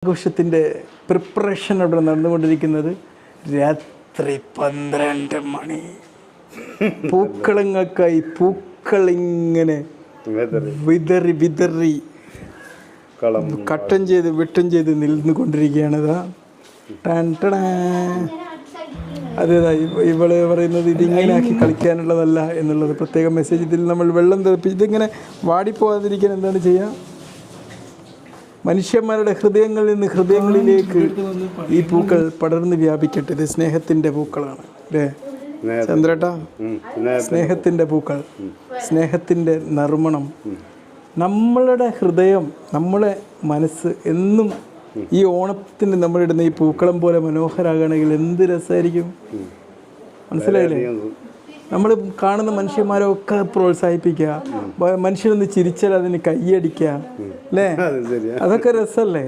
ആഘോഷത്തിൻ്റെ പ്രിപ്പറേഷൻ അവിടെ നടന്നുകൊണ്ടിരിക്കുന്നത്. രാത്രി 12 മണി. പൂക്കളങ്ങൾക്കായി പൂക്കളിങ്ങനെ വിതറി വിതറി കട്ടം ചെയ്ത് വെട്ടം ചെയ്ത് നിന്നുകൊണ്ടിരിക്കുകയാണിതാ. അതേതാ ഇവള് പറയുന്നത് ഇതിങ്ങനെ ആക്കി കളിക്കാനുള്ളതല്ല എന്നുള്ളത് പ്രത്യേക മെസ്സേജ്. ഇതിൽ നമ്മൾ വെള്ളം തെറിപ്പിച്ച് ഇതിങ്ങനെ വാടിപ്പോകാതിരിക്കാൻ എന്താണ് ചെയ്യുക? മനുഷ്യന്മാരുടെ ഹൃദയങ്ങളിൽ നിന്ന് ഹൃദയങ്ങളിലേക്ക് ഈ പൂക്കൾ പടർന്ന് വ്യാപിക്കട്ടെ. ഇത് സ്നേഹത്തിൻ്റെ പൂക്കളാണ് അല്ലേ ചന്ദ്രേട്ടാ? സ്നേഹത്തിൻ്റെ പൂക്കൾ, സ്നേഹത്തിൻ്റെ നറുമണം. നമ്മളുടെ ഹൃദയം, നമ്മളെ മനസ്സ് എന്നും ഈ ഓണത്തിന് നമ്മളിടുന്ന ഈ പൂക്കളം പോലെ മനോഹരാകണമെങ്കിൽ എന്ത് രസമായിരിക്കും. മനസ്സിലായില്ലേ? നമ്മൾ കാണുന്ന മനുഷ്യന്മാരൊക്കെ പ്രോത്സാഹിപ്പിക്കുക, മനുഷ്യനൊന്ന് ചിരിച്ചാൽ അതിന് കൈയടിക്കുക അല്ലേ? അതൊക്കെ രസമല്ലേ?